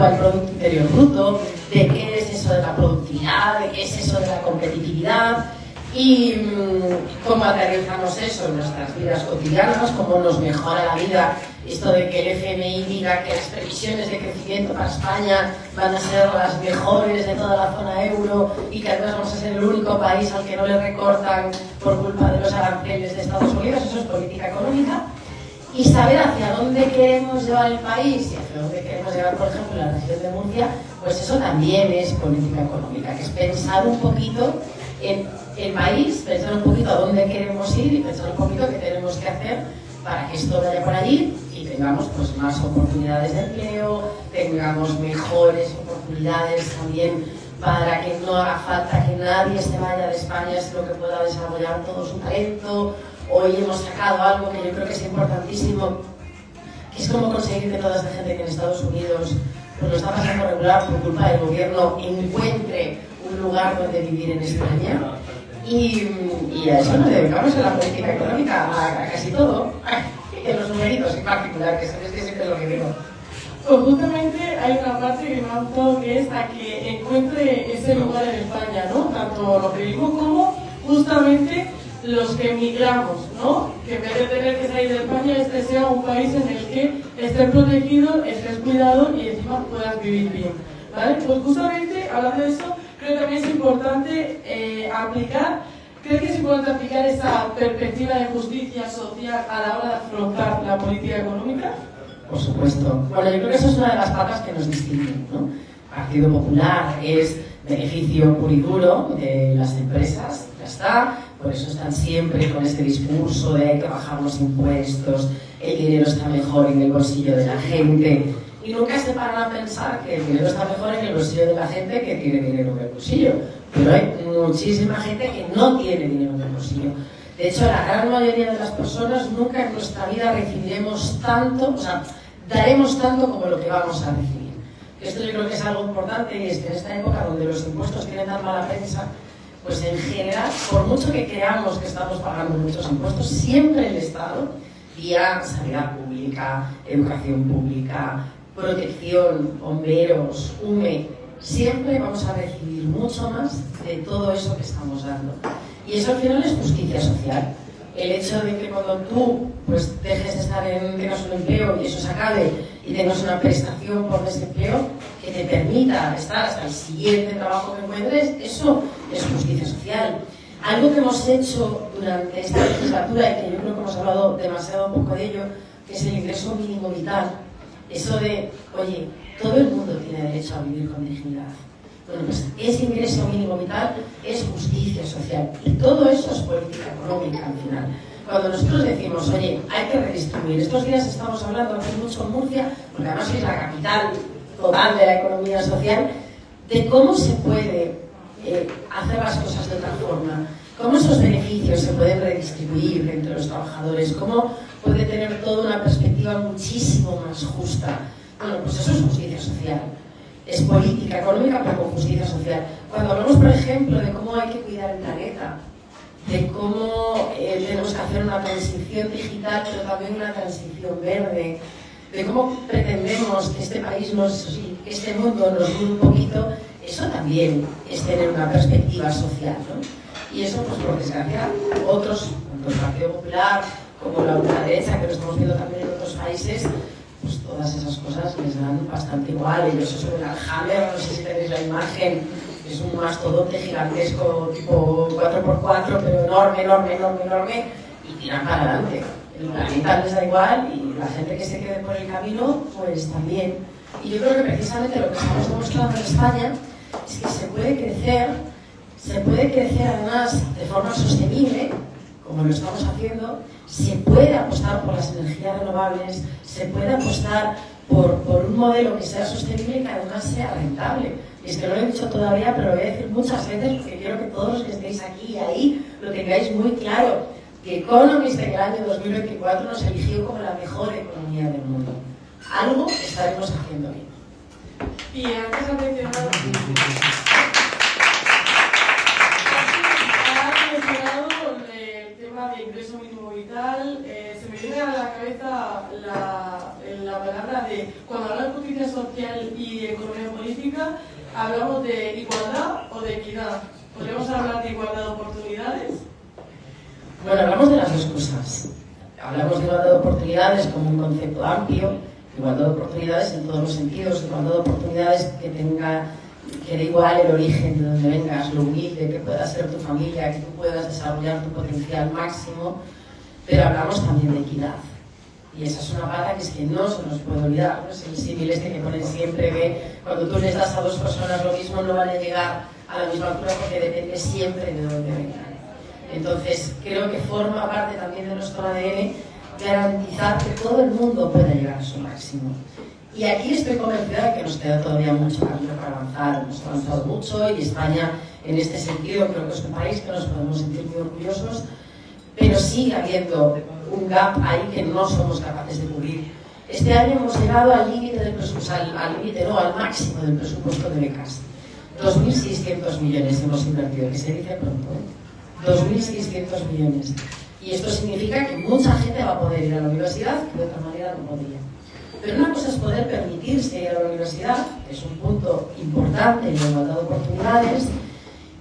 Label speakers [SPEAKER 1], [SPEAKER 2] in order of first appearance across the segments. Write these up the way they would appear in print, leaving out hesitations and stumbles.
[SPEAKER 1] va el Producto Interior Bruto, de qué es eso de la productividad, de qué es eso de la competitividad y cómo aterrizamos eso en nuestras vidas cotidianas, cómo nos mejora la vida esto de que el FMI diga que las previsiones de crecimiento para España van a ser las mejores de toda la zona euro y que además vamos a ser el único país al que no le recortan por culpa de los aranceles de Estados Unidos. Eso es política económica. Y saber hacia dónde queremos llevar el país y hacia dónde queremos llevar, por ejemplo, la región de Murcia, pues eso también es política económica, que es pensar un poquito en el país, pensar un poquito a dónde queremos ir y pensar un poquito qué tenemos que hacer para que esto vaya por allí y tengamos pues más oportunidades de empleo, tengamos mejores oportunidades también para que no haga falta que nadie se vaya de España, sino que pueda desarrollar todo su talento. Hoy hemos sacado algo que yo creo que es importantísimo, que es cómo conseguir que toda esta gente que en Estados Unidos pues lo está pasando regular por culpa del gobierno encuentre un lugar donde vivir en España. Y a eso nos dedicamos en la política económica, a casi todo, en los numeritos en particular, que sabes que siempre es lo que digo.
[SPEAKER 2] Pues justamente hay una parte que me ha gustado, que es a que encuentre ese lugar en España, ¿no? Tanto lo que digo como justamente los que emigramos, ¿no? Que en vez de tener que salir de España, este sea un país en el que estés protegido, estés cuidado y encima puedas vivir bien, ¿vale? Pues justamente, hablando de eso, creo que también es importante creo que es importante aplicar esa perspectiva de justicia social a la hora de afrontar la política económica.
[SPEAKER 1] Por supuesto. Bueno, yo creo que eso es una de las patas que nos distinguen, ¿no? Partido Popular es beneficio puro y duro de las empresas, ya está. Por eso están siempre con este discurso de hay que bajar los impuestos, el dinero está mejor en el bolsillo de la gente. Y nunca se paran a pensar que el dinero está mejor en el bolsillo de la gente que tiene dinero en el bolsillo. Pero hay muchísima gente que no tiene dinero en el bolsillo. De hecho, la gran mayoría de las personas nunca en nuestra vida recibiremos tanto, o sea, daremos tanto como lo que vamos a recibir. Esto yo creo que es algo importante y es que en esta época donde los impuestos tienen tan mala prensa, pues en general, por mucho que creamos que estamos pagando muchos impuestos, siempre el Estado, vía sanidad pública, educación pública, protección, bomberos, UME, siempre vamos a recibir mucho más de todo eso que estamos dando. Y eso al final es justicia social. El hecho de que cuando tú pues, dejes de estar tengas un empleo y eso se acabe y tengas una prestación por desempleo que te permita estar hasta el siguiente trabajo que encuentres, eso es justicia social. Algo que hemos hecho durante esta legislatura y que yo creo que hemos hablado demasiado poco de ello, que es el ingreso mínimo vital. Eso de, oye, todo el mundo tiene derecho a vivir con dignidad. Bueno, pues ese ingreso mínimo vital es justicia social y todo eso es política económica al final. Cuando nosotros decimos, oye, hay que redistribuir, estos días estamos hablando aquí mucho en Murcia, porque además es la capital total de la economía social, de cómo se puede hacer las cosas de otra forma, cómo esos beneficios se pueden redistribuir entre los trabajadores, cómo puede tener toda una perspectiva muchísimo más justa. Bueno, pues eso es justicia social. Es política económica, pero con justicia social. Cuando hablamos, por ejemplo, de cómo hay que cuidar el planeta, de cómo tenemos que hacer una transición digital, pero también una transición verde, de cómo pretendemos que este país, que este mundo nos dure un poquito, eso también es tener una perspectiva social, ¿no? Y eso, pues por desgracia, otros, tanto el Partido Popular como la ultraderecha, que lo estamos viendo también en otros países, pues todas esas cosas les dan bastante igual. Ellos se suben al Hammer, no sé si tenéis la imagen, es un mastodonte gigantesco tipo 4x4, pero enorme, y tiran para adelante. El planeta les da igual y la gente que se quede por el camino, pues también. Y yo creo que precisamente lo que estamos demostrando en España es que se puede crecer además de forma sostenible, como lo estamos haciendo, se puede apostar por las energías renovables, se puede apostar por un modelo que sea sostenible y que además sea rentable. Y es que no lo he dicho todavía, pero lo voy a decir muchas veces porque quiero que todos los que estéis aquí y ahí lo tengáis muy claro. The Economist en el año 2024 nos eligió como la mejor economía del mundo. Algo estaremos haciendo bien.
[SPEAKER 2] Y antes ha mencionado el tema de ingreso mínimo vital, se me viene a la cabeza la palabra de, cuando hablamos de justicia social y economía política, ¿hablamos de igualdad o de equidad? ¿Podríamos hablar de igualdad de oportunidades?
[SPEAKER 1] Bueno, hablamos de las dos cosas. Hablamos de igualdad de oportunidades como un concepto amplio, igualdad de oportunidades en todos los sentidos, igualdad de oportunidades que da igual el origen de donde vengas, lo humilde que pueda ser tu familia, que tú puedas desarrollar tu potencial máximo, pero hablamos también de equidad. Y esa es una pata que es que no se nos puede olvidar, ¿no? Es el símil este que ponen siempre que cuando tú les das a dos personas lo mismo no van a llegar a la misma altura porque depende siempre de dónde vengan. Entonces creo que forma parte también de nuestro ADN garantizar que todo el mundo pueda llegar a su máximo. Y aquí estoy convencida de que nos queda todavía mucho camino para avanzar. Hemos avanzado mucho y España, en este sentido, creo que es un país que nos podemos sentir muy orgullosos, pero sigue habiendo un gap ahí que no somos capaces de cubrir. Este año hemos llegado al límite del presupuesto, al máximo del presupuesto de becas. 2.600 millones hemos invertido, que se dice pronto, ¿eh? 2.600 millones. Y esto significa que mucha gente va a poder ir a la universidad que de otra manera no podría. Pero una cosa es poder permitirse ir a la universidad, que es un punto importante en la igualdad de oportunidades,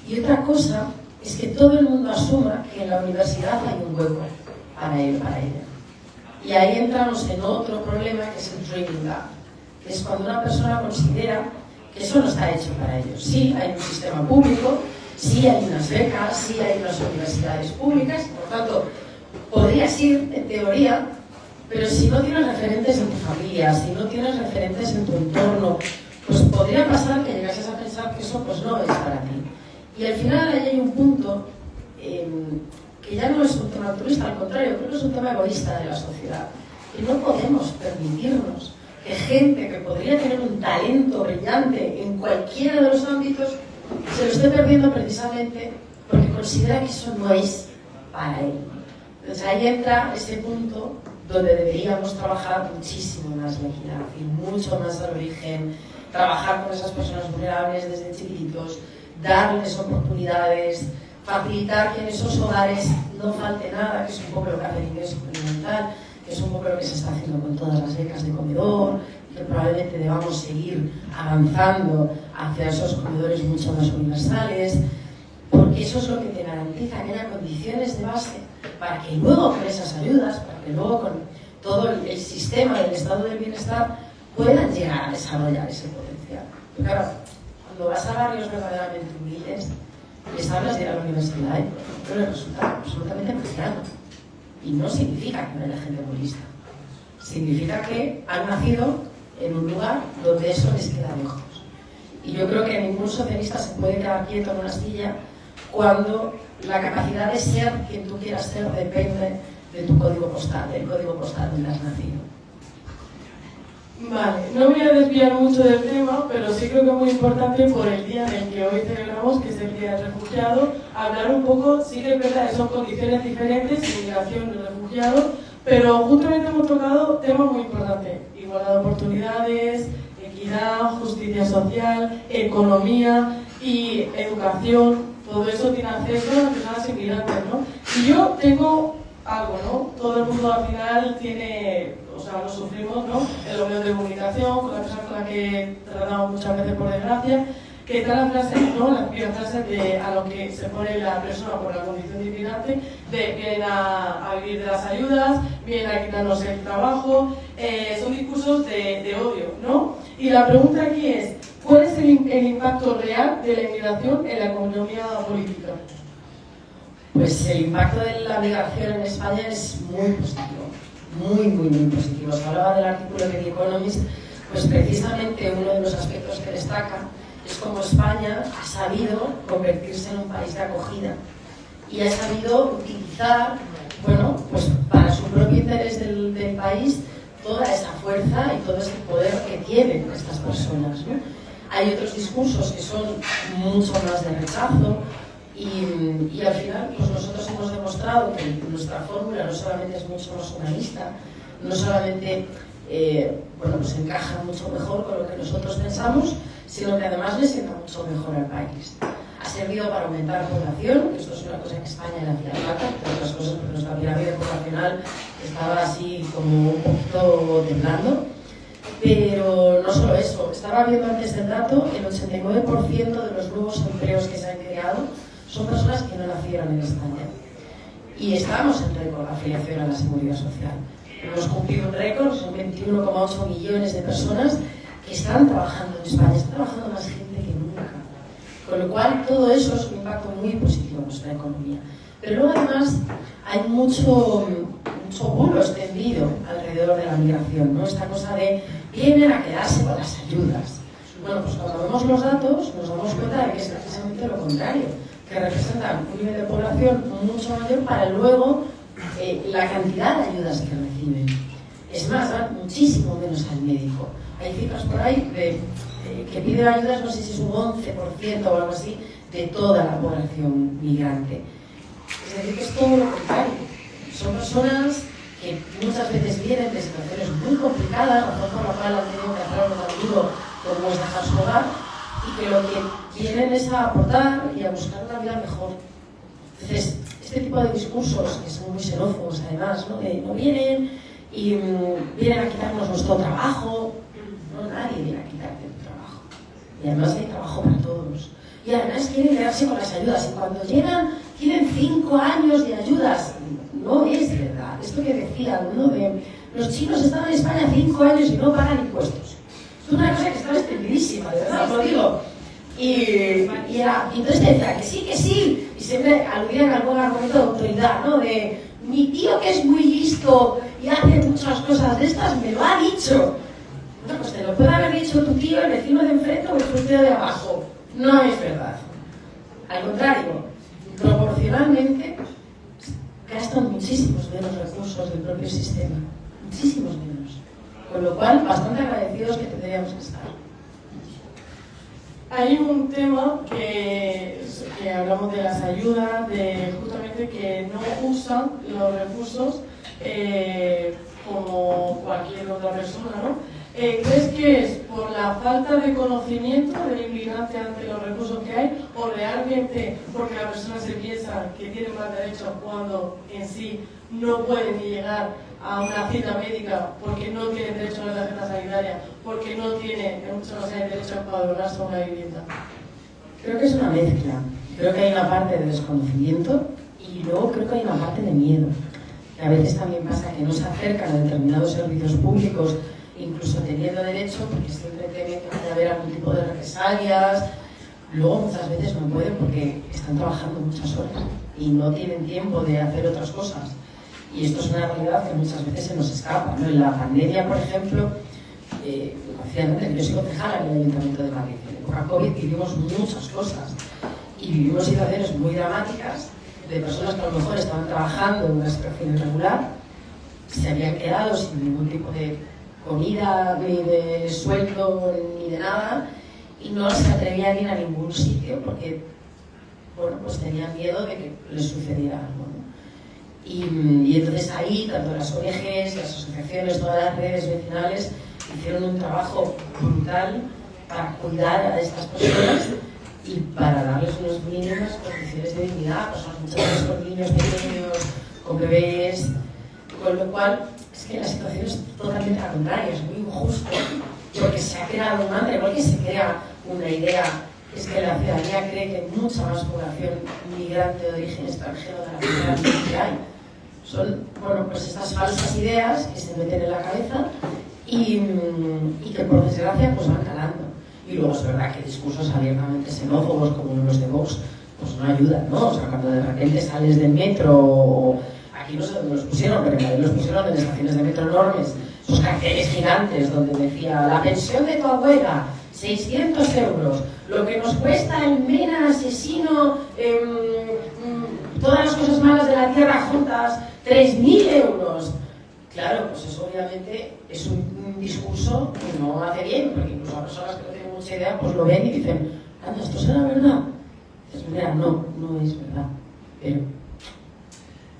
[SPEAKER 1] y otra cosa es que todo el mundo asuma que en la universidad hay un hueco para él, para ella. Y ahí entramos en otro problema que es el dreaming gap, que es cuando una persona considera que eso no está hecho para ellos. Sí, hay un sistema público, sí hay unas becas, sí hay unas universidades públicas, por tanto, podrías ir, en teoría, pero si no tienes referentes en tu familia, si no tienes referentes en tu entorno, pues podría pasar que llegases a pensar que eso pues no es para ti. Y al final ahí hay un punto que ya no es un tema altruista, al contrario, creo que es un tema egoísta de la sociedad. Y no podemos permitirnos que gente que podría tener un talento brillante en cualquiera de los ámbitos se lo esté perdiendo precisamente porque considera que eso no es para él. Entonces ahí entra ese punto donde deberíamos trabajar muchísimo más la equidad, y mucho más al origen, trabajar con esas personas vulnerables desde chiquititos, darles oportunidades, facilitar que en esos hogares no falte nada, que es un poco lo que hace el ingreso fundamental, que es un poco lo que se está haciendo con todas las becas de comedor, que probablemente debamos seguir avanzando hacia esos comedores mucho más universales, porque eso es lo que te garantiza que haya condiciones de base para que luego con esas ayudas, para que luego con todo el sistema del estado del bienestar puedan llegar a desarrollar ese potencial. Pero claro, cuando vas a barrios verdaderamente humildes, les hablas de ir a la universidad y les resulta absolutamente marciano. Y no significa que no haya gente muy lista. Significa que han nacido en un lugar donde eso les queda lejos. Y yo creo que ningún socialista se puede quedar quieto en una silla cuando la capacidad de ser quien tú quieras ser depende de tu código postal, del código postal donde has nacido.
[SPEAKER 2] Vale, no voy a desviar mucho del tema, pero sí creo que es muy importante por el día en el que hoy celebramos, que es el Día del Refugiado, hablar un poco, sí que es verdad que son condiciones diferentes, inmigración y refugiados, pero justamente hemos tocado temas muy importantes: igualdad de oportunidades, equidad, justicia social, economía y educación. Todo eso tiene acceso a las personas inmigrantes, ¿no? Y yo tengo algo, ¿no? Todo el mundo al final tiene, o sea, lo sufrimos, ¿no? En los medios de comunicación, con la persona con la que tratamos muchas veces, por desgracia, que está la frase, ¿no? Las primeras frases de a lo que se pone la persona por la condición de inmigrante, de vienen a vivir de las ayudas, vienen a quitarnos el trabajo, son discursos de odio, ¿no? Y la pregunta aquí es, ¿cuál es el impacto real de la inmigración en la economía política?
[SPEAKER 1] Pues el impacto de la migración en España es muy positivo, muy positivo. Se hablaba del artículo de The Economist, pues precisamente uno de los aspectos que destaca es cómo España ha sabido convertirse en un país de acogida y ha sabido utilizar, bueno, pues para su propio interés del país, toda esa fuerza y todo ese poder que tienen estas personas, ¿no? Hay otros discursos que son mucho más de rechazo y al final pues nosotros hemos demostrado que nuestra fórmula no solamente es mucho más humanista, no solamente bueno, pues encaja mucho mejor con lo que nosotros pensamos, sino que además le sienta mucho mejor al país. Ha servido para aumentar la población, esto es una cosa que España le hacía falta, entre otras cosas porque nuestra pirámide poblacional estaba así como un poquito temblando. Pero no solo eso, estaba viendo antes el dato, el 89% de los nuevos empleos que se han creado son personas que no nacieron en España. Y estábamos en récord de afiliación a la Seguridad Social. Hemos cumplido un récord, son 21,8 millones de personas que están trabajando en España, está trabajando más gente que nunca. Con lo cual, todo eso es un impacto muy positivo en nuestra economía. Pero luego, además, hay mucho bulo extendido alrededor de la migración, ¿no? Esta cosa de vienen a quedarse con las ayudas. Bueno, pues cuando vemos los datos nos damos cuenta de que es precisamente lo contrario, que representan un nivel de población mucho mayor para luego la cantidad de ayudas que reciben. Es más, dan muchísimo menos al médico. Hay cifras por ahí que piden ayudas, no sé si es un 11% o algo así, de toda la población migrante. Es decir, que es todo lo contrario. Son personas que muchas veces vienen de situaciones muy complicadas, razón por la cual han tenido que hacer algo tan duro como es dejar su hogar, y que lo que vienen es a aportar y a buscar una vida mejor. Entonces, este tipo de discursos, que son muy xenófobos además, ¿no? No vienen y vienen a quitarnos nuestro trabajo. No, nadie viene a quitarte tu trabajo. Y además hay trabajo para todos. Y además quieren quedarse con las ayudas. Y cuando llegan, tienen 5 años de ayudas. No es verdad. Esto que decían, ¿no? De los chinos están en España 5 años y no pagan impuestos. Es una cosa que está extendidísima, de verdad, os lo digo. Y entonces te decían que sí, y siempre aludían a algún argumento de autoridad, ¿no? De mi tío que es muy listo y hace muchas cosas de estas, me lo ha dicho. No, pues te lo puede haber dicho tu tío, el vecino de enfrente o el tío de abajo. No es verdad. Al contrario, proporcionalmente gastan muchísimos menos recursos del propio sistema. Muchísimos menos. Con lo cual, bastante agradecidos que tendríamos que estar.
[SPEAKER 2] Hay un tema que hablamos de las ayudas, de justamente que no usan los recursos como cualquier otra persona, ¿no? ¿Crees que es por la falta de conocimiento del inmigrante ante los recursos que hay, o realmente porque la persona se piensa que tiene más derecho cuando en sí no puede ni llegar a una cita médica porque no tiene derecho a una tarjeta sanitaria, porque no tiene, en muchos casos, derecho a empadronarse a una vivienda?
[SPEAKER 1] Creo que es una mezcla. Creo que hay una parte de desconocimiento y luego creo que hay una parte de miedo. Que a veces también pasa que no se acercan a determinados servicios públicos, incluso teniendo derecho, porque siempre temen que vaya a haber algún tipo de represalias. Luego muchas veces no pueden porque están trabajando muchas horas y no tienen tiempo de hacer otras cosas. Y esto es una realidad que muchas veces se nos escapa, ¿no? En la pandemia, por ejemplo, yo soy concejala en el Ayuntamiento de Madrid. En época COVID vivimos muchas cosas y vivimos situaciones muy dramáticas de personas que a lo mejor estaban trabajando en una situación irregular, se habían quedado sin ningún tipo de comida, ni de sueldo, ni de nada, y no se atrevían a ir a ningún sitio porque, bueno, pues tenían miedo de que les sucediera algo, ¿no? Y entonces ahí, tanto las ONGs, las asociaciones, todas las redes vecinales hicieron un trabajo brutal para cuidar a estas personas y para darles unas mínimas condiciones de dignidad, personas muchas veces con niños pequeños, con bebés, con lo cual es que la situación es totalmente la contraria, es muy injusto, porque se ha creado un hambre, igual que se crea una idea, es que la ciudadanía cree que hay mucha más población migrante de origen extranjero de la ciudadanía que hay. Son, bueno, pues estas falsas ideas que se meten en la cabeza y que por desgracia pues van calando. Y luego es verdad que discursos abiertamente xenófobos como los de Vox pues no ayudan, ¿no? O sea, cuando de repente sales del metro o aquí no sé dónde los pusieron, pero en Madrid los pusieron en estaciones de metro enormes, esos carteles gigantes donde decía la pensión de tu abuela, 600 euros, lo que nos cuesta el mena asesino, todas las cosas malas de la tierra juntas, 3.000 euros. Claro, pues eso obviamente es un discurso que no hace bien, porque incluso a personas que no tienen mucha idea pues lo ven y dicen, anda, ¿esto será verdad? Dices, mira, no es verdad, pero...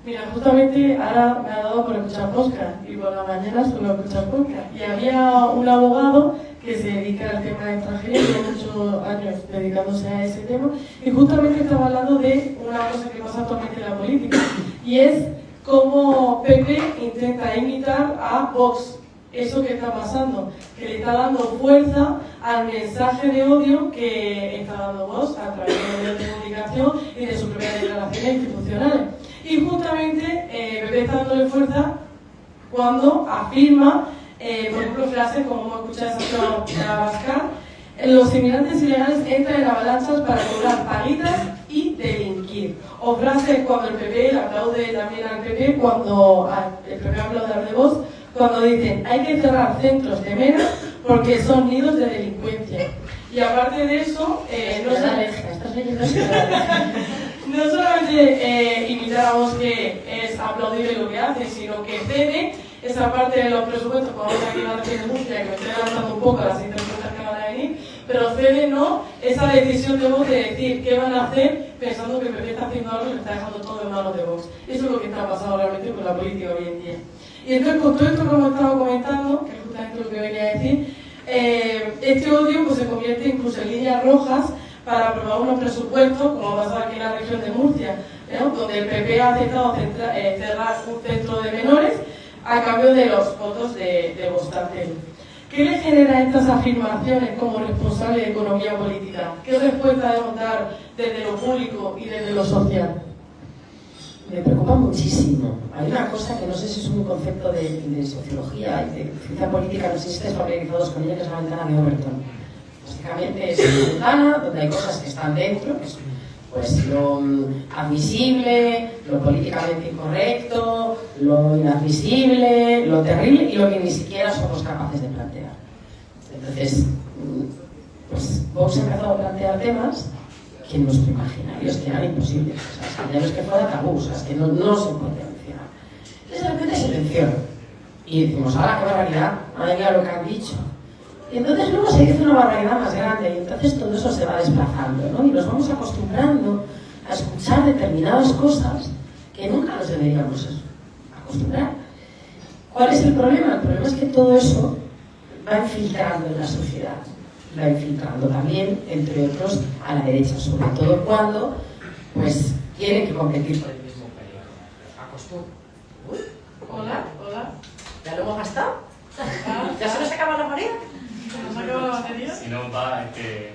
[SPEAKER 2] Mira, justamente ahora me ha dado por escuchar podcast y por la mañana suelo escuchar podcast. Y había un abogado que se dedica al tema de extranjería, lleva muchos años dedicándose a ese tema, y justamente estaba hablando de una cosa que pasa actualmente en la política, y es cómo PP intenta imitar a Vox. Eso que está pasando, que le está dando fuerza al mensaje de odio que está dando Vox a través de medios de comunicación y de sus propias declaraciones institucionales. Y justamente PP está dándole fuerza cuando afirma, por ejemplo, frases como hemos escuchado esa frase de Abascal: los inmigrantes ilegales entran en avalanchas para cobrar paguitas y delinquir. O frases cuando el PP le aplaude también al PP, cuando el PP aplaude al de Vox, cuando dicen hay que cerrar centros de mena porque son nidos de delincuencia. Y aparte de eso, no solamente imitamos que es aplaudible lo que hace, sino que cede esa parte de los presupuestos, como vamos aquí a la región de Murcia, que me estoy adelantando un poco a las interpretas que van a venir, pero cede no esa decisión de Vox de decir qué van a hacer pensando que el PP está haciendo algo y le está dejando todo en manos de Vox. Eso es lo que está pasando realmente con la política hoy en día. Y entonces, con todo esto que hemos estado comentando, que es justamente lo que venía a decir, este odio pues, se convierte incluso en líneas rojas para aprobar unos presupuestos, como ha pasado aquí en la región de Murcia, donde el PP ha aceptado cerrar un centro de menores a cambio de los votos de Vox-Tartel. ¿Qué le genera estas afirmaciones como responsable de economía política? ¿Qué respuesta debemos dar desde lo público y desde lo social?
[SPEAKER 1] Me preocupa muchísimo. Hay una cosa que no sé si es un concepto de sociología y de ciencia política, no sé si estáis familiarizados con ella, que es la ventana de Overton. Básicamente es una ventana donde hay cosas que están dentro, que es pues, lo admisible, lo políticamente incorrecto, lo inadmisible, lo terrible y lo que ni siquiera somos capaces de plantear. Entonces, pues Vox empezó a plantear temas que en nuestro imaginario que eran imposibles, o sea, que ya no es que fuera tabú, o sea, es que no se puede mencionar. Entonces de repente se menciona y decimos, ¡hala, qué barbaridad! Madre mía, lo que han dicho. Y entonces luego se dice una barbaridad más grande y entonces todo eso se va desplazando, ¿no? Y nos vamos acostumbrando a escuchar determinadas cosas que nunca nos deberíamos acostumbrar. ¿Cuál es el problema? El problema es que todo eso va infiltrando en la sociedad. Va infiltrando también, entre otros, a la derecha, sobre todo cuando pues tiene que competir por el mismo periodo.
[SPEAKER 2] Hola, hola.
[SPEAKER 1] ¿Ya lo hemos gastado? ¿Ya se nos acaba la marea?
[SPEAKER 2] ¿Se nos acaba la batería?
[SPEAKER 3] Si no va, es que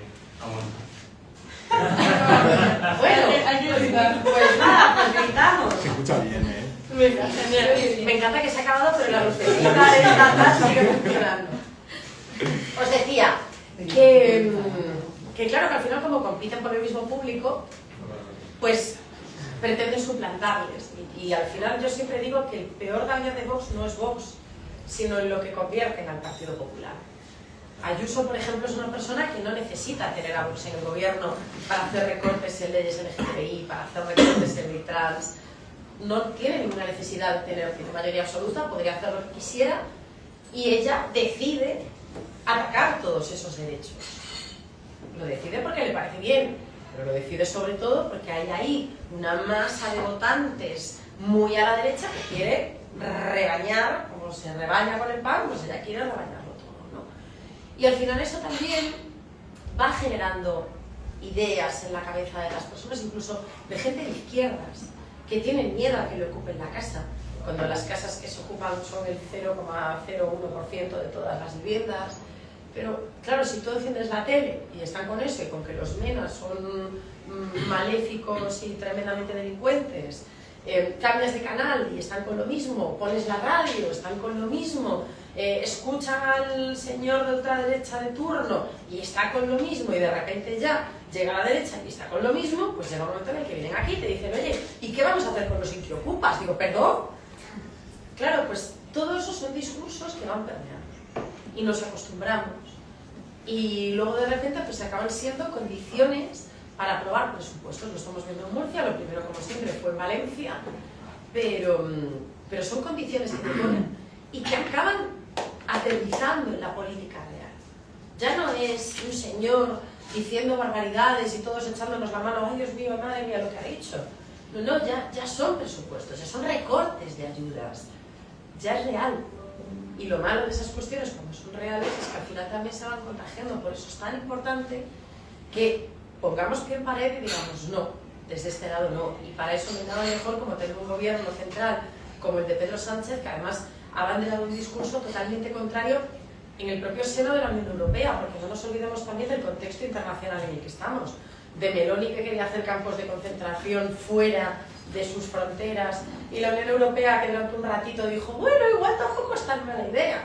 [SPEAKER 1] Bueno,
[SPEAKER 2] hay que gritar.
[SPEAKER 1] Pues nada, pues gritamos.
[SPEAKER 4] Se escucha bien, ¿eh?
[SPEAKER 2] Venga, genial.
[SPEAKER 1] Me encanta que se ha acabado, pero la lucecita de esta sigue funcionando. Os decía que claro que al final como compiten por el mismo público, pues pretenden suplantarles. Y al final yo siempre digo que el peor daño de Vox no es Vox, sino en lo que convierten al Partido Popular. Ayuso, por ejemplo, es una persona que no necesita tener a Vox en el gobierno para hacer recortes en leyes LGTBI, para hacer recortes en ley trans. No tiene ninguna necesidad de tener mayoría absoluta, podría hacer lo que quisiera, y ella decide atacar todos esos derechos. Lo decide porque le parece bien, pero lo decide sobre todo porque hay ahí una masa de votantes muy a la derecha que quiere rebañar, como se rebaña con el pan, pues ella quiere rebañarlo todo, ¿no? Y al final eso también va generando ideas en la cabeza de las personas, incluso de gente de izquierdas, que tienen miedo a que le ocupen la casa, cuando las casas que se ocupan son el 0,01% de todas las viviendas. Pero claro, si tú enciendes la tele y están con eso y con que los menas son maléficos y tremendamente delincuentes, cambias de canal y están con lo mismo, pones la radio, están con lo mismo, escuchan al señor de ultraderecha de turno y está con lo mismo, y de repente ya llega a la derecha y está con lo mismo, pues llega un momento en el que vienen aquí y te dicen, oye, ¿y qué vamos a hacer con los inquiocupas? Digo, ¿perdón? Claro, pues todos esos son discursos que van permeando y nos acostumbramos, y luego de repente pues acaban siendo condiciones para aprobar presupuestos. Lo estamos viendo en Murcia, lo primero como siempre fue en Valencia, pero son condiciones que te ponen y que acaban aterrizando en la política real. Ya no es un señor diciendo barbaridades y todos echándonos la mano, ay Dios mío, madre mía, lo que ha dicho. No, ya son presupuestos, ya son recortes de ayudas, ya es real. Y lo malo de esas cuestiones, como son reales, es que al final también se van contagiando. Por eso es tan importante que pongamos pie en pared y digamos no, desde este lado no. Y para eso no hay nada mejor como tener un gobierno central
[SPEAKER 3] como el de Pedro Sánchez, que además ha abanderado un discurso totalmente contrario en el propio seno de la Unión Europea, porque no nos olvidemos también del contexto internacional en el que estamos. De Meloni, que quería hacer campos de concentración fuera de sus fronteras, y la Unión Europea, que durante un ratito dijo, bueno, igual tampoco es tan mala idea.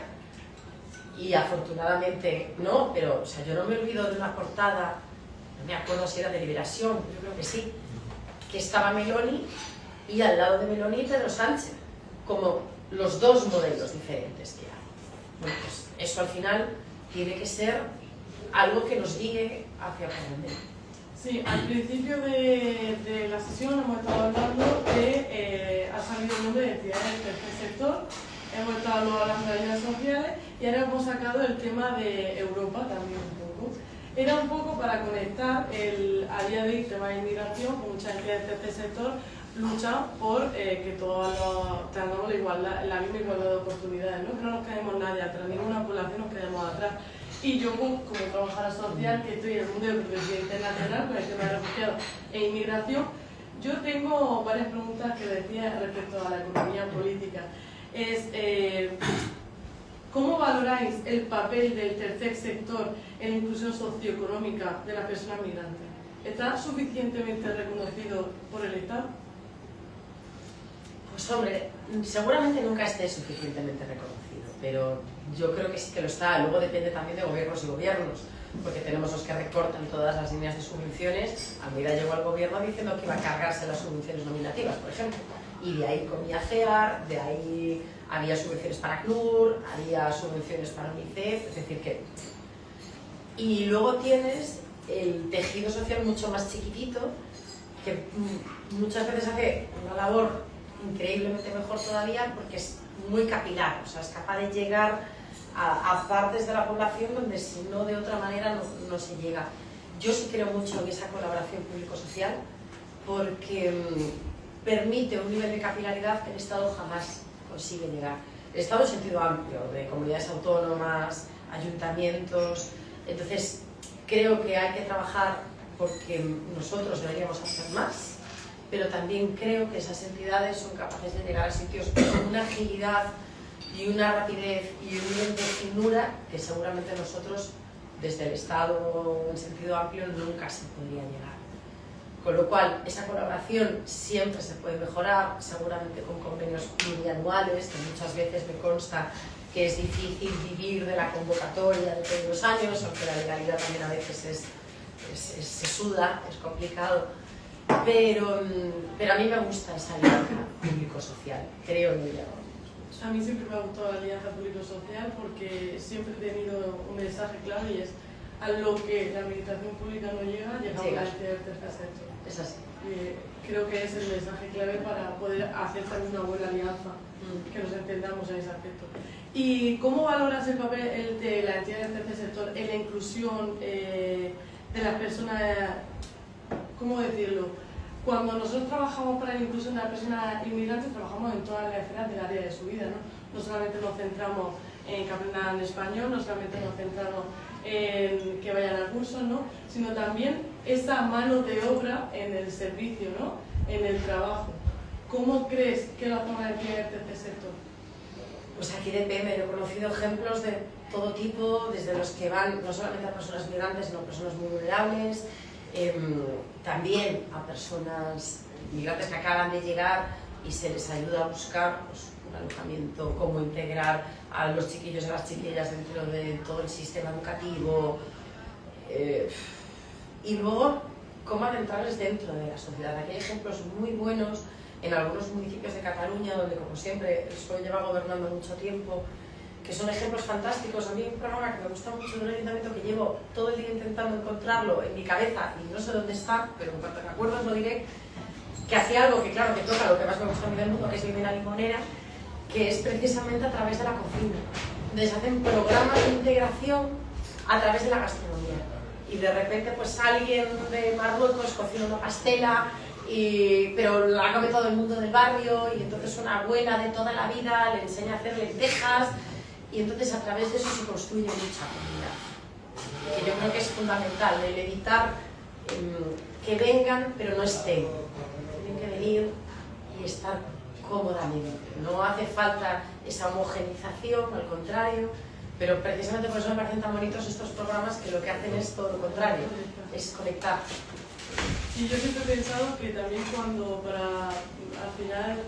[SPEAKER 3] Y afortunadamente no, pero o sea, yo no me olvido de una portada, no me acuerdo si era de Liberación, yo creo que sí, que estaba Meloni y al lado de Meloni Pedro Sánchez, como los dos modelos diferentes que hay. Bueno, pues eso al final tiene que ser algo que nos guíe hacia dónde.
[SPEAKER 2] Sí, al principio de la sesión hemos estado hablando de, ha salido el nombre de entidades del tercer sector, hemos estado hablando de las medidas sociales y ahora hemos sacado el tema de Europa también un poco. Era un poco para conectar a día de hoy el tema de inmigración, con muchas entidades del tercer sector luchan por que todos tengamos la misma igualdad de oportunidades, ¿no? Que no nos quedemos nadie atrás, ninguna población nos quedemos atrás. Y yo, como trabajadora social, que estoy en el mundo de protección internacional con el tema de refugiados e inmigración, yo tengo varias preguntas que decía respecto a la economía política. ¿Cómo valoráis el papel del tercer sector en la inclusión socioeconómica de las personas migrantes? ¿Está suficientemente reconocido por el Estado?
[SPEAKER 3] Pues hombre, seguramente nunca esté suficientemente reconocido, pero yo creo que sí que lo está. Luego depende también de gobiernos y gobiernos, porque tenemos los que recortan todas las líneas de subvenciones. Almeida llegó al gobierno diciendo que iba a cargarse las subvenciones nominativas, por ejemplo, y de ahí comía CEAR, de ahí había subvenciones para CNUR, había subvenciones para UNICEF, es decir que... Y luego tienes el tejido social mucho más chiquitito, que muchas veces hace una labor increíblemente mejor todavía porque es muy capilar, o sea, es capaz de llegar a partes de la población donde si no de otra manera no se llega. Yo sí creo mucho en esa colaboración público-social porque permite un nivel de capilaridad que el Estado jamás consigue llegar. El Estado en sentido amplio, de comunidades autónomas, ayuntamientos. Entonces creo que hay que trabajar porque nosotros deberíamos hacer más, pero también creo que esas entidades son capaces de llegar a sitios con una agilidad y una rapidez y un nivel de finura que seguramente nosotros desde el Estado en sentido amplio nunca se podría llegar. Con lo cual, esa colaboración siempre se puede mejorar, seguramente con convenios plurianuales, que muchas veces me consta que es difícil vivir de la convocatoria de todos los años, aunque la legalidad también a veces se suda, es complicado. Pero a mí me gusta esa alianza público-social, creo en ella.
[SPEAKER 2] A mí siempre me ha gustado la alianza público-social porque siempre he tenido un mensaje claro y es a lo que la administración pública no llega, llegamos a la entidad del tercer sector.
[SPEAKER 3] Es así.
[SPEAKER 2] Creo que es el mensaje clave para poder hacer también una buena alianza, que nos entendamos en ese aspecto. ¿Y cómo valoras el papel de la entidad del tercer sector en la inclusión de las personas, cómo decirlo? Cuando nosotros trabajamos para la inclusión de las personas inmigrantes, trabajamos en todas las esferas del área de su vida, ¿no? No solamente nos centramos en que aprendan español, no solamente nos centramos en que vayan a cursos, ¿no? Sino también esa mano de obra en el servicio, ¿no? En el trabajo. ¿Cómo crees que la forma de entidad del tercer sector?
[SPEAKER 3] Pues aquí depende. Yo he conocido ejemplos de todo tipo, desde los que van no solamente a personas migrantes, sino a personas muy vulnerables, también a personas migrantes que acaban de llegar y se les ayuda a buscar pues, un alojamiento, cómo integrar a los chiquillos y a las chiquillas dentro de todo el sistema educativo, y luego cómo adentrarles dentro de la sociedad. Aquí hay ejemplos muy buenos en algunos municipios de Cataluña, donde como siempre el PSOE lleva gobernando mucho tiempo, que son ejemplos fantásticos. A mí hay un programa que me gusta mucho de un ayuntamiento que llevo todo el día intentando encontrarlo en mi cabeza y no sé dónde está, pero en cuanto me acuerdo os lo diré, que hacía algo que claro, que toca lo que más me gusta a mí del mundo, que es Vive la Limonera, que es precisamente a través de la cocina. Entonces hacen programas de integración a través de la gastronomía. Y de repente pues alguien de Marruecos cocina una pastela, pero la come todo el mundo del barrio, y entonces una abuela de toda la vida le enseña a hacer lentejas, y entonces a través de eso se construye mucha comunidad. Que yo creo que es fundamental, el evitar que vengan pero no estén. Tienen que venir y estar cómodamente. No hace falta esa homogeneización, al contrario, pero precisamente por eso me parecen tan bonitos estos programas que lo que hacen es todo lo contrario, es conectar.
[SPEAKER 2] Y yo siempre he pensado que también cuando para al final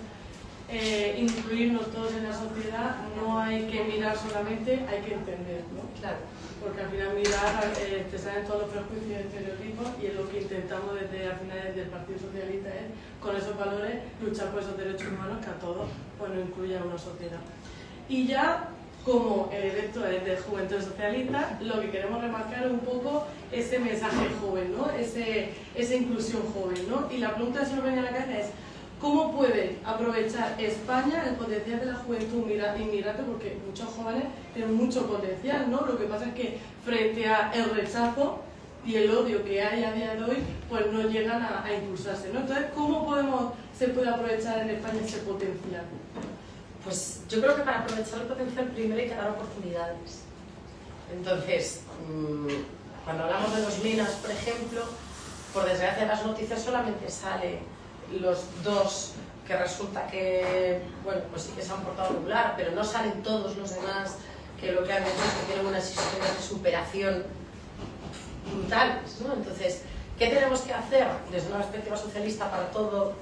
[SPEAKER 2] incluirnos todos en la sociedad no hay que mirar solamente, hay que entender, ¿no?
[SPEAKER 3] Claro.
[SPEAKER 2] Porque al final mirar te salen todos los prejuicios y estereotipos y es lo que intentamos al final desde el Partido Socialista es con esos valores luchar por esos derechos humanos que a todos pues nos incluya en una sociedad. Y ya como el evento es de Juventud Socialista, lo que queremos remarcar es un poco ese mensaje joven, ¿no? Esa inclusión joven, ¿no? Y la pregunta que se nos viene a la cabeza es ¿cómo puede aprovechar España el potencial de la juventud inmigrante? Porque muchos jóvenes tienen mucho potencial, ¿no? Lo que pasa es que frente al rechazo y el odio que hay a día de hoy, pues no llegan a impulsarse, ¿no? Entonces, ¿cómo se puede aprovechar en España ese potencial?
[SPEAKER 3] Pues yo creo que para aprovechar el potencial primero hay que dar oportunidades. Entonces, cuando hablamos de los minas, por ejemplo, por desgracia en las noticias solamente sale los dos que resulta que, bueno, pues sí que se han portado regular, pero no salen todos los demás que lo que han hecho es que tienen unas historias de superación brutales, ¿no? Entonces, ¿qué tenemos que hacer desde una perspectiva socialista para todo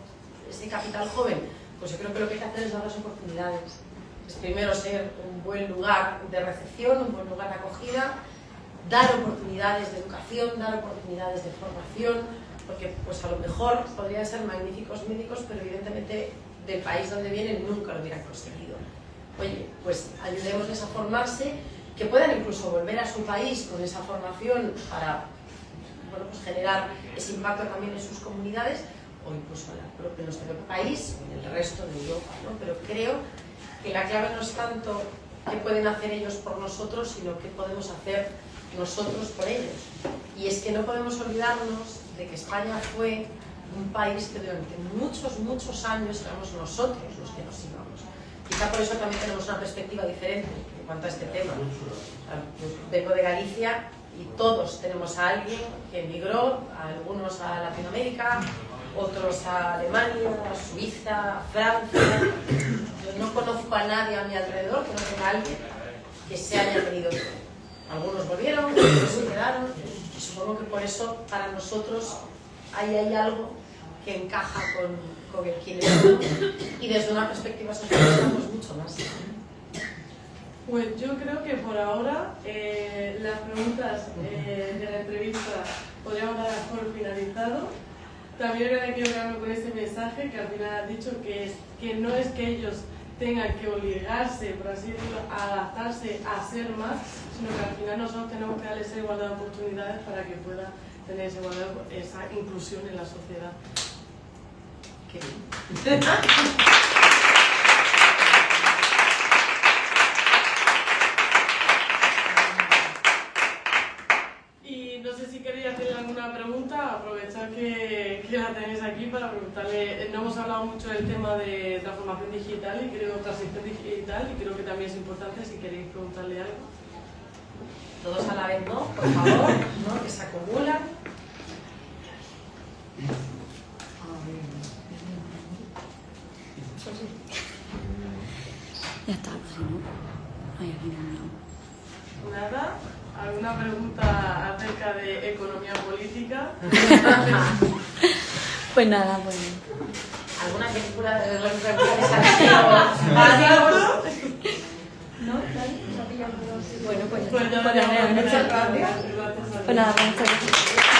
[SPEAKER 3] ese capital joven? Pues yo creo que lo que hay que hacer es dar las oportunidades. Es primero ser un buen lugar de recepción, un buen lugar de acogida, dar oportunidades de educación, dar oportunidades de formación, porque pues a lo mejor podrían ser magníficos médicos, pero evidentemente del país donde vienen nunca lo hubieran conseguido. Oye, pues ayudémosles a formarse, que puedan incluso volver a su país con esa formación para, bueno, pues generar ese impacto también en sus comunidades, o incluso en nuestro país o en el resto de Europa, ¿no? Pero creo que la clave no es tanto qué pueden hacer ellos por nosotros, sino qué podemos hacer nosotros por ellos. Y es que no podemos olvidarnos de que España fue un país que durante muchos años éramos nosotros los que nos íbamos. Quizá por eso también tenemos una perspectiva diferente en cuanto a este tema. Yo vengo de Galicia y todos tenemos a alguien que emigró, algunos a Latinoamérica, otros a Alemania, a Suiza, a Francia. Yo no conozco a nadie a mi alrededor que no tenga a alguien que se haya venido. Algunos volvieron, otros se quedaron, y supongo que por eso para nosotros ahí hay algo que encaja con el quienes somos, y desde una perspectiva social estamos mucho más.
[SPEAKER 2] Pues yo creo que por ahora las preguntas de la entrevista podríamos dar por finalizado. También quiero quedarme con este mensaje que al final has dicho que no es que ellos tengan que obligarse, por así decirlo, a adaptarse a ser más, sino que al final nosotros tenemos que darle esa igualdad de oportunidades para que pueda tener esa inclusión en la sociedad.
[SPEAKER 3] Qué bien.
[SPEAKER 2] No sé si queréis hacerle alguna pregunta, aprovechar que la tenéis aquí para preguntarle. No hemos hablado mucho del tema de transformación digital y creo transición digital, y creo que también es importante si queréis preguntarle algo.
[SPEAKER 3] Todos a la vez, ¿no? Por favor, ¿no? Que se acumulan.
[SPEAKER 4] Ya está, pues si no, hay aquí no.
[SPEAKER 2] Nada. ¿Alguna pregunta acerca de economía política?
[SPEAKER 4] Pues nada, pues...
[SPEAKER 3] ¿Alguna película de los regulares antiguos?
[SPEAKER 4] ¿No? Bueno, pues
[SPEAKER 2] Pues
[SPEAKER 4] nada,
[SPEAKER 2] muchas gracias.
[SPEAKER 4] pues nada, muchas gracias.